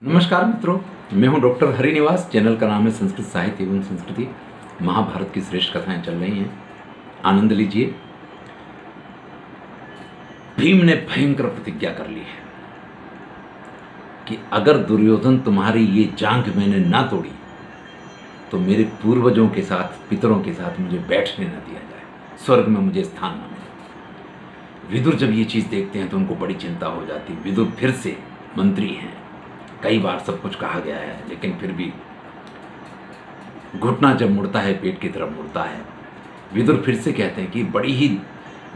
नमस्कार मित्रों, मैं हूं डॉक्टर हरिनिवास। चैनल का नाम है संस्कृत साहित्य एवं संस्कृति। महाभारत की श्रेष्ठ कथाएं चल रही हैं, आनंद लीजिए। भीम ने भयंकर प्रतिज्ञा कर ली है कि अगर दुर्योधन तुम्हारी ये जांघ मैंने ना तोड़ी तो मेरे पूर्वजों के साथ, पितरों के साथ मुझे बैठने न दिया जाए, स्वर्ग में मुझे स्थान न मिले। विदुर जब ये चीज़ देखते हैं तो उनको बड़ी चिंता हो जाती है। विदुर फिर से मंत्री हैं, कई बार सब कुछ कहा गया है, लेकिन फिर भी घुटना जब मुड़ता है पेट की तरफ मुड़ता है। विदुर फिर से कहते हैं कि बड़ी ही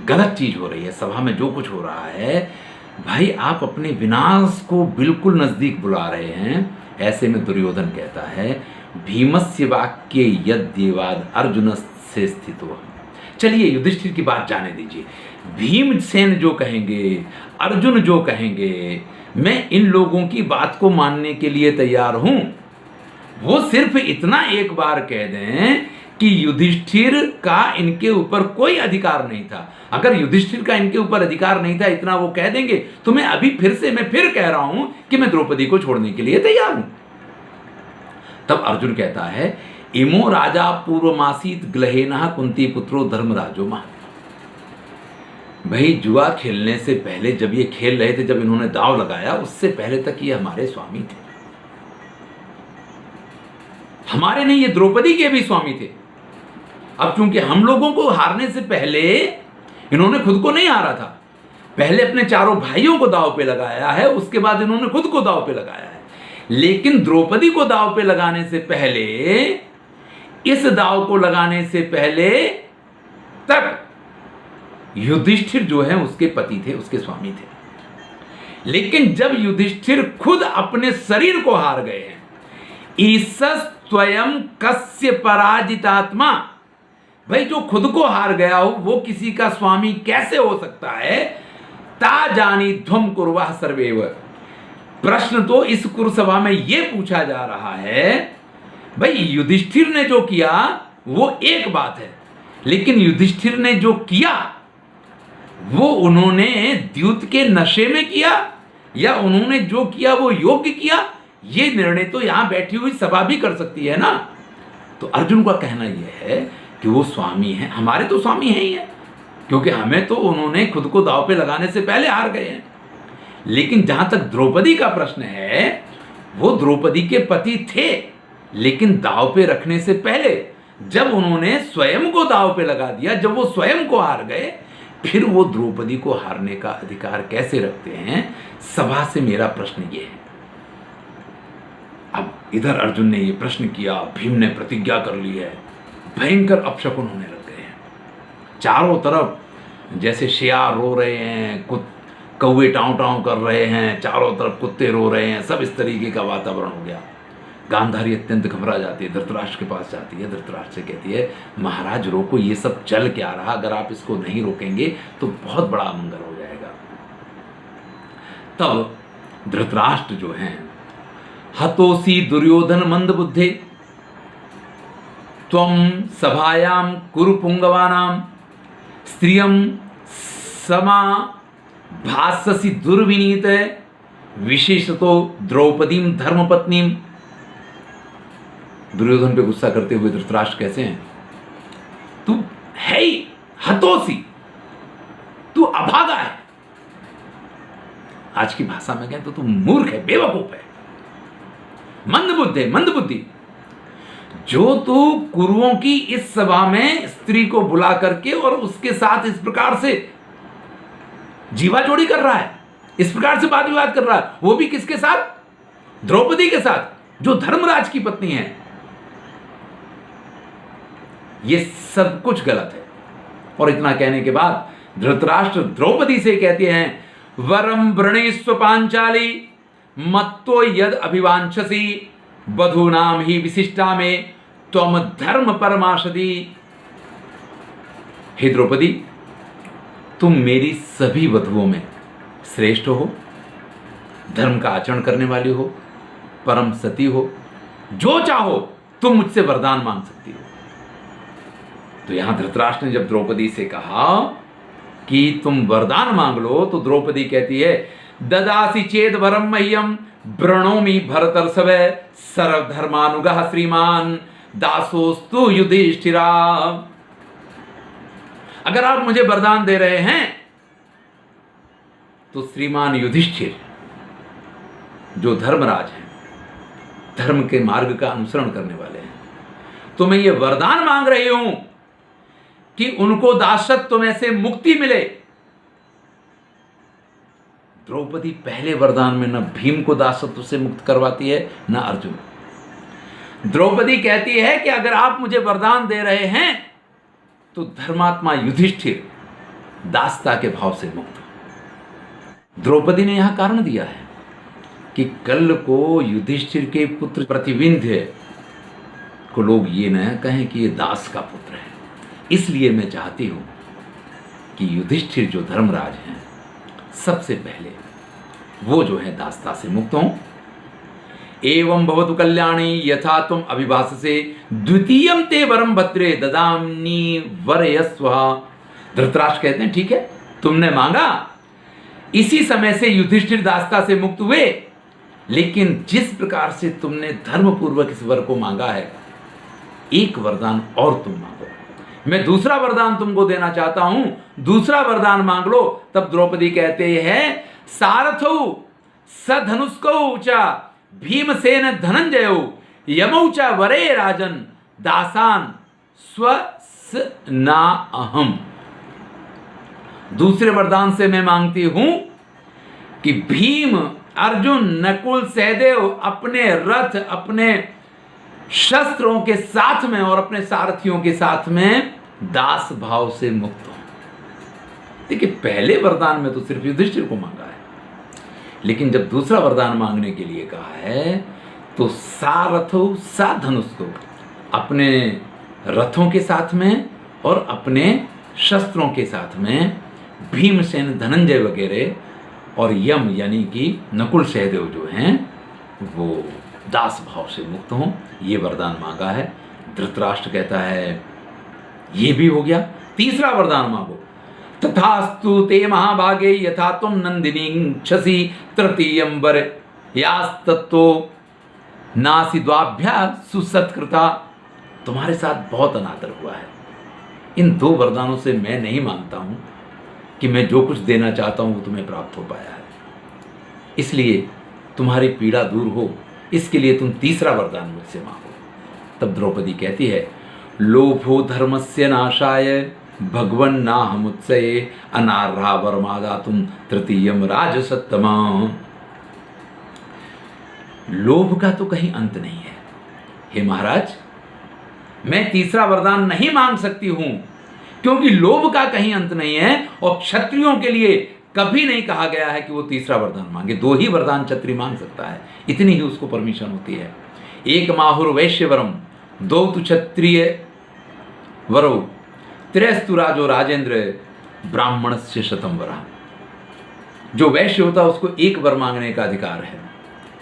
गलत चीज हो रही है, सभा में जो कुछ हो रहा है, भाई आप अपने विनाश को बिल्कुल नजदीक बुला रहे हैं। ऐसे में दुर्योधन कहता है, भीमस्य वाक्य यद्यवाद अर्जुन से स्थितो। चलिए युधिष्ठिर की बात जाने दीजिए। भीमसेन जो कहेंगे, अर्जुन जो कहेंगे, मैं इन लोगों की बात को मानने के लिए तैयार हूं। वो सिर्फ इतना एक बार कह दें कि युधिष्ठिर का इनके ऊपर कोई अधिकार नहीं था। अगर युधिष्ठिर का इनके ऊपर अधिकार नहीं था, इतना वो कह देंगे तो मैं अभी फिर कह रहा हूं कि मैं द्रौपदी को छोड़ने के लिए तैयार हूं। तब अर्जुन कहता है, इमो राजा पूर्वमासीत ग्रहेनः कुंती पुत्रो धर्मराजो महा। भाई जुआ खेलने से पहले जब ये खेल रहे थे, जब इन्होंने दांव लगाया, उससे पहले तक ये हमारे स्वामी थे। हमारे नहीं, ये द्रौपदी के भी स्वामी थे। अब चूंकि हम लोगों को हारने से पहले इन्होंने खुद को नहीं हारा था, पहले अपने चारों भाइयों को दांव पे लगाया है, उसके बाद इन्होंने खुद को दांव पे लगाया है। लेकिन द्रौपदी को दांव पे लगाने से पहले, इस दांव को लगाने से पहले तक युधिष्ठिर जो है उसके पति थे, उसके स्वामी थे। लेकिन जब युधिष्ठिर खुद अपने शरीर को हार गए हैं, ईसस् स्वयं कस्य पराजितात्मा, भाई जो खुद को हार गया हो वो किसी का स्वामी कैसे हो सकता है। ता जानी ध्वम कुर्वाः सर्वेव। प्रश्न तो इस कुरुसभा में यह पूछा जा रहा है, भाई युधिष्ठिर ने जो किया वो एक बात है, लेकिन युधिष्ठिर ने जो किया वो उन्होंने द्यूत के नशे में किया या उन्होंने जो किया वो योग्य किया, ये निर्णय तो यहां बैठी हुई सभा भी कर सकती है ना। तो अर्जुन का कहना यह है कि वो स्वामी हैं, हमारे तो स्वामी हैं ही हैं, क्योंकि हमें तो उन्होंने खुद को दांव पे लगाने से पहले हार गए हैं। लेकिन जहां तक द्रौपदी का प्रश्न है, वो द्रौपदी के पति थे, लेकिन दांव पे रखने से पहले जब उन्होंने स्वयं को दांव पे लगा दिया, जब वो स्वयं को हार गए, फिर वो द्रौपदी को हारने का अधिकार कैसे रखते हैं। सभा से मेरा प्रश्न ये है। अब इधर अर्जुन ने ये प्रश्न किया, भीम ने प्रतिज्ञा कर ली है, भयंकर अपशकुन होने लग गए हैं। चारों तरफ जैसे शेयार रो रहे हैं, कौवे टाँव टाँव कर रहे हैं, चारों तरफ कुत्ते रो रहे हैं, सब इस तरीके का वातावरण हो गया। गांधारी अत्यंत घबरा जाती है, धृतराष्ट्र के पास जाती है, धृतराष्ट्र से कहती है, महाराज रोको, ये सब चल क्या रहा, अगर आप इसको नहीं रोकेंगे तो बहुत बड़ा अमंगल हो जाएगा। तब धृतराष्ट्र जो हैं, हतोसी दुर्योधन मंद बुद्धे त्वं सभायाम कुरु पुंगवानाम स्त्रियम समा भाससी दुर्विनीत विशेषतो द्रौपदीम धर्मपत्नीम। दुर्योधन पे गुस्सा करते हुए धृतराष्ट्र कैसे हैं, तू है ही हतोसी, तू अभागा है। आज की भाषा में कहें तो तू मूर्ख है, बेवकूफ है, मंद बुद्धि। जो तू कुरुओं की इस सभा में स्त्री को बुला करके और उसके साथ इस प्रकार से जीवा जोड़ी कर रहा है, इस प्रकार से वाद विवाद कर रहा है, वो भी किसके साथ, द्रौपदी के साथ, जो धर्मराज की पत्नी है। ये सब कुछ गलत है। और इतना कहने के बाद धृतराष्ट्र द्रौपदी से कहते हैं, वरम वृणेस्व पांचाली मत्तो यद अभिवांछसी वधूनाम ही विशिष्टा में त्वम धर्म परमाशति। हे द्रौपदी, तुम मेरी सभी वधुओं में श्रेष्ठ हो, धर्म का आचरण करने वाली हो, परम सती हो, जो चाहो तुम मुझसे वरदान मांग सकती हो। तो यहां धृतराष्ट्र ने जब द्रौपदी से कहा कि तुम वरदान मांग लो, तो द्रौपदी कहती है, ददासी चेद वरम मह्यम व्रणोमि भरतर्षभ सर्वधर्मानुगः श्रीमान दासोस्तु युधिष्ठिरा। अगर आप मुझे वरदान दे रहे हैं तो श्रीमान युधिष्ठिर जो धर्मराज हैं, धर्म के मार्ग का अनुसरण करने वाले हैं, तो मैं ये वरदान मांग रही हूं कि उनको दासत्व में से मुक्ति मिले। द्रौपदी पहले वरदान में न भीम को दासत्व से मुक्त करवाती है न अर्जुन। द्रौपदी कहती है कि अगर आप मुझे वरदान दे रहे हैं तो धर्मात्मा युधिष्ठिर दासता के भाव से मुक्त हो। द्रौपदी ने यहां कारण दिया है कि कल को युधिष्ठिर के पुत्र प्रतिविंध्य को लोग ये न कहें कि ये दास का पुत्र है। इसलिए मैं चाहती हूं कि युधिष्ठिर जो धर्मराज हैं सबसे पहले वो जो है दासता से मुक्त हों। एवं भवतु कल्याणी यथा तुम अभिभाषसे द्वितीयम ते वरम भद्रे ददामि वरयस्व। धृतराष्ट्र कहते हैं ठीक है, तुमने मांगा, इसी समय से युधिष्ठिर दासता से मुक्त हुए, लेकिन जिस प्रकार से तुमने धर्मपूर्वक इस वर को मांगा है, एक वरदान और तुम मांगो। मैं दूसरा वरदान तुमको देना चाहता हूं, दूसरा वरदान मांग लो। तब द्रौपदी कहते हैं सारथौ सधनुष्कौ च भीमसेन धनंजयो यमौ च वरे राजन दासान स्वस्ना अहम। दूसरे वरदान से मैं मांगती हूं कि भीम, अर्जुन, नकुल, सहदेव अपने रथ, अपने शस्त्रों के साथ में और अपने सारथियों के साथ में दास भाव से मुक्त हो। देखिए, पहले वरदान में तो सिर्फ युधिष्ठिर को मांगा है, लेकिन जब दूसरा वरदान मांगने के लिए कहा है तो सारथो सा धनुष को, अपने रथों के साथ में और अपने शस्त्रों के साथ में भीमसेन, धनंजय वगैरह और यम यानी कि नकुल, सहदेव जो हैं वो दास भाव से मुक्त हों, ये वरदान मांगा है। धृतराष्ट्र कहता है ये भी हो गया, तीसरा वरदान मांगो। तथास्तु ते महाभागे यथा तुम नंदिनी क्षसी तृतीयं वर यास्तत्तो नासी द्वाभ्या सुसत्कृता। तुम्हारे साथ बहुत अनादर हुआ है। इन दो वरदानों से मैं नहीं मानता हूं कि मैं जो कुछ देना चाहता हूं वो तुम्हें प्राप्त हो पाया है, इसलिए तुम्हारी पीड़ा दूर हो, इसके लिए तुम तीसरा वरदान मुझसे मांगो। तब द्रौपदी कहती है लोभो धर्मस्य नाशाय भगवन् नाहमुत्सये अनार्हा वरमादातुम तृतीयम राजसत्तमा। लोभ का तो कहीं अंत नहीं है। हे महाराज, मैं तीसरा वरदान नहीं मांग सकती हूं क्योंकि लोभ का कहीं अंत नहीं है और क्षत्रियों के लिए कभी नहीं कहा गया है कि वो तीसरा वरदान मांगे। दो ही वरदान क्षत्रिय मांग सकता है, इतनी ही उसको परमिशन होती है। एक माहुर वैश्य वरम, दो तु क्षत्रिय वरो, त्रयस्तु राजो राजेंद्र ब्राह्मण से शतम वरा। जो वैश्य होता है उसको एक वर मांगने का अधिकार है,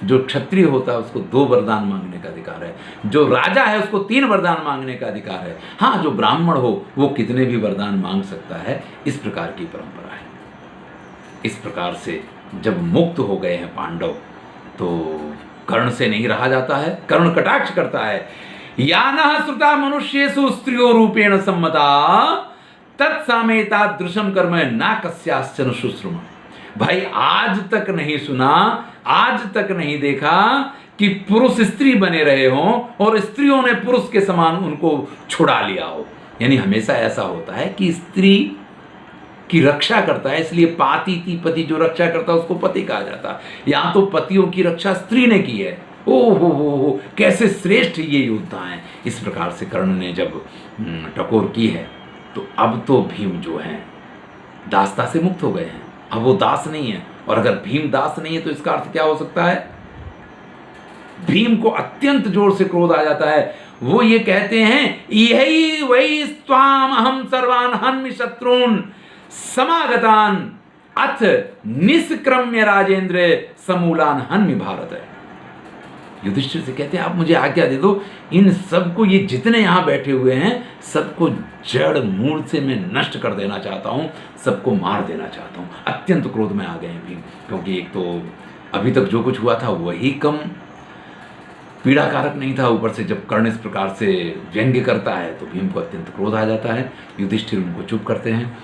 जो क्षत्रिय होता है उसको दो वरदान मांगने का अधिकार है, जो राजा है उसको तीन वरदान मांगने का अधिकार है। हाँ, जो ब्राह्मण हो वो कितने भी वरदान मांग सकता है। इस प्रकार की परंपरा है। इस प्रकार से जब मुक्त हो गए हैं पांडव तो कर्ण से नहीं रहा जाता है। कर्ण कटाक्ष करता है यानः श्रुता मनुष्येषु स्त्रियो रूपेण सम्मता तत्सामेता दृशम कर्म ना कस्याश्चन शुश्रुम। भाई, आज तक नहीं सुना, आज तक नहीं देखा कि पुरुष स्त्री बने रहे हों और स्त्रियों ने पुरुष के समान उनको छुड़ा लिया हो। यानी हमेशा ऐसा होता है कि स्त्री की रक्षा करता है, इसलिए पाती पति जो रक्षा करता है उसको पति कहा जाता है। यहां तो पतियों की रक्षा स्त्री ने की है। ओहो हो, कैसे श्रेष्ठ ये योद्धा हैं। इस प्रकार से कर्ण ने जब टकोर की है तो अब तो भीम जो हैं दासता से मुक्त हो गए हैं। अब वो दास नहीं है, और अगर भीम दास नहीं है तो इसका अर्थ क्या हो सकता है? भीम को अत्यंत जोर से क्रोध आ जाता है। वो ये कहते हैं यही वही स्वाम अहम सर्वान हन्मि शत्रून समागतान अथ निष्क्रम्य राजेंद्र समूलान हन्मि भारत। युधिष्ठिर से कहते हैं आप मुझे आज्ञा दे दो, इन सबको, ये जितने यहाँ बैठे हुए हैं सबको जड़ मूल से मैं नष्ट कर देना चाहता हूँ, सबको मार देना चाहता हूँ। अत्यंत क्रोध में आ गए हैं भीम, क्योंकि एक तो अभी तक जो कुछ हुआ था वही कम पीड़ाकारक नहीं था, ऊपर से जब कर्ण इस प्रकार से व्यंग्य करता है तो भीम को अत्यंत क्रोध आ जाता है। युधिष्ठिर उनको चुप करते हैं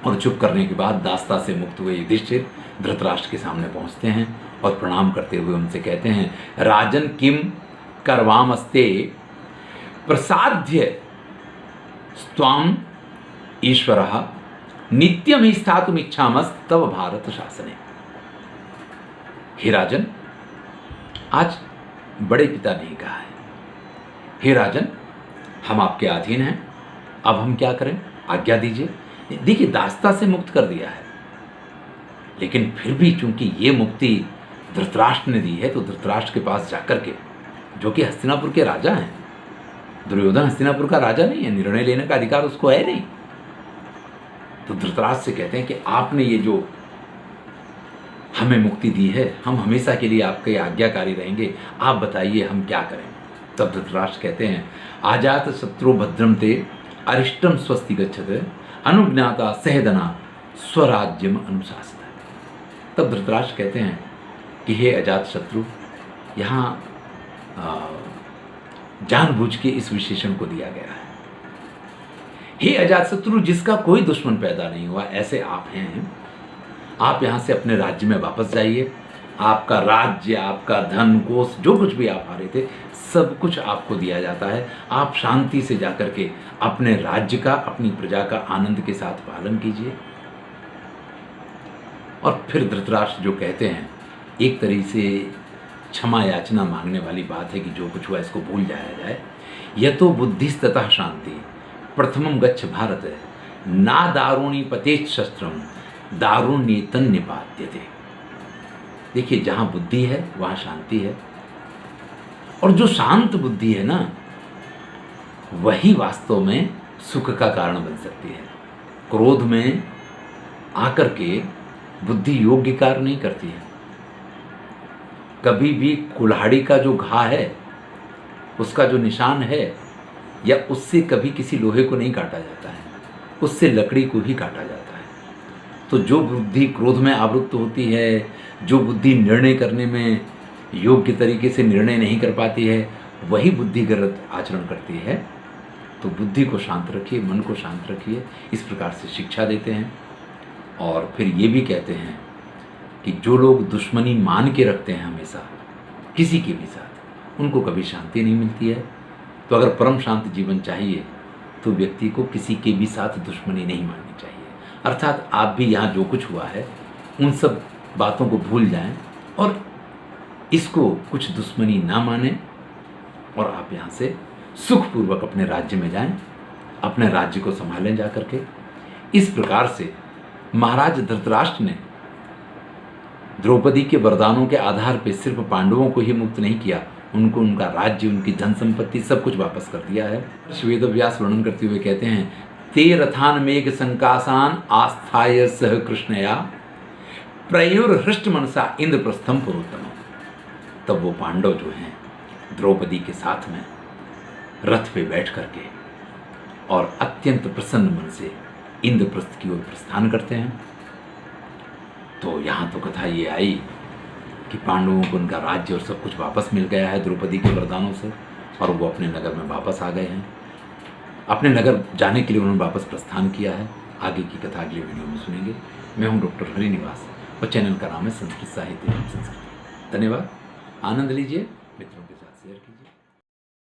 और चुप करने के बाद दास्ता से मुक्त हुए युधिष्ठिर धृतराष्ट्र के सामने पहुंचते हैं और प्रणाम करते हुए उनसे कहते हैं, राजन किम करवामस्ते प्रसाद्य स्वाम ईश्वरः नित्यम ही स्थातुम इच्छामस तव भारत शासने। हे राजन, आज बड़े पिता ने कहा है, हे राजन हम आपके अधीन हैं, अब हम क्या करें, आज्ञा दीजिए। देखिए दास्ता से मुक्त कर दिया है, लेकिन फिर भी चूंकि ये मुक्ति धृतराष्ट्र ने दी है तो धृतराष्ट्र के पास जाकर के, जो कि हस्तिनापुर के राजा हैं, दुर्योधन हस्तिनापुर का राजा नहीं है, निर्णय लेने का अधिकार उसको है नहीं, तो धृतराष्ट्र से कहते हैं कि आपने ये जो हमें मुक्ति दी है, हम हमेशा के लिए आपके आज्ञाकारी रहेंगे, आप बताइए हम क्या करें। तब धृतराष्ट्र कहते हैं, आजात शत्रु भद्रम ते अरिष्टम स्वस्ति गच्छते अनुज्ञाता सहदना स्वराज्यम अनुशासित। तब धृतराष्ट्र कहते हैं कि हे अजात शत्रु, यहाँ जानबूझ के इस विशेषण को दिया गया है, हे अजात शत्रु जिसका कोई दुश्मन पैदा नहीं हुआ, ऐसे आप हैं, आप यहाँ से अपने राज्य में वापस जाइए, आपका राज्य, आपका धन कोष, जो कुछ भी आप हारे थे सब कुछ आपको दिया जाता है, आप शांति से जाकर के अपने राज्य का, अपनी प्रजा का आनंद के साथ पालन कीजिए। और फिर धृतराष्ट्र जो कहते हैं, एक तरीके से क्षमा याचना मांगने वाली बात है कि जो कुछ हुआ इसको भूल जाया जाए। यतो बुद्धिस्ततः शांति प्रथमम गच्छ भारत ना दारुणी पतेत शस्त्रम दारुण्येतन निपात्यते। देखिए जहाँ बुद्धि है वहाँ शांति है, और जो शांत बुद्धि है ना वही वास्तव में सुख का कारण बन सकती है। क्रोध में आकर के बुद्धि योग्य कार्य नहीं करती है। कभी भी कुल्हाड़ी का जो घा है, उसका जो निशान है, या उससे कभी किसी लोहे को नहीं काटा जाता है, उससे लकड़ी को ही काटा जाता है। तो जो बुद्धि क्रोध में आवृत्त होती है, जो बुद्धि निर्णय करने में योग्य तरीके से निर्णय नहीं कर पाती है, वही बुद्धिगत आचरण करती है। तो बुद्धि को शांत रखिए, मन को शांत रखिए, इस प्रकार से शिक्षा देते हैं। और फिर ये भी कहते हैं कि जो लोग दुश्मनी मान के रखते हैं हमेशा किसी के भी साथ, उनको कभी शांति नहीं मिलती है। तो अगर परम शांत जीवन चाहिए तो व्यक्ति को किसी के भी साथ दुश्मनी नहीं माननी चाहिए। अर्थात आप भी यहाँ जो कुछ हुआ है उन सब बातों को भूल जाएं और इसको कुछ दुश्मनी ना मानें, और आप यहाँ से सुखपूर्वक अपने राज्य में जाएं, अपने राज्य को संभालें जा करके। इस प्रकार से महाराज धृतराष्ट्र ने द्रौपदी के वरदानों के आधार पर सिर्फ पांडवों को ही मुक्त नहीं किया, उनको उनका राज्य, उनकी धन संपत्ति सब कुछ वापस कर दिया है। वेदव्यास वर्णन करते हुए कहते हैं, ते रथान मेघ संकासान आस्थाय सह कृष्णया प्रयुर्हृष्ट मनसा इंद्रप्रस्थम पुरोत्तम। तब वो पांडव जो हैं द्रौपदी के साथ में रथ पे बैठ करके और अत्यंत प्रसन्न मन से इंद्रप्रस्थ की ओर प्रस्थान करते हैं। तो यहाँ तो कथा ये आई कि पांडवों को उनका राज्य और सब कुछ वापस मिल गया है द्रौपदी के वरदानों से, और वो अपने नगर में वापस आ गए हैं। अपने नगर जाने के लिए उन्होंने वापस प्रस्थान किया है। आगे की कथा अगले वीडियो में सुनेंगे। मैं हूँ डॉक्टर हरिनिवास और चैनल का नाम है संस्कृत साहित्य एवं संस्कृति। धन्यवाद। आनंद लीजिए, मित्रों के साथ शेयर कीजिए।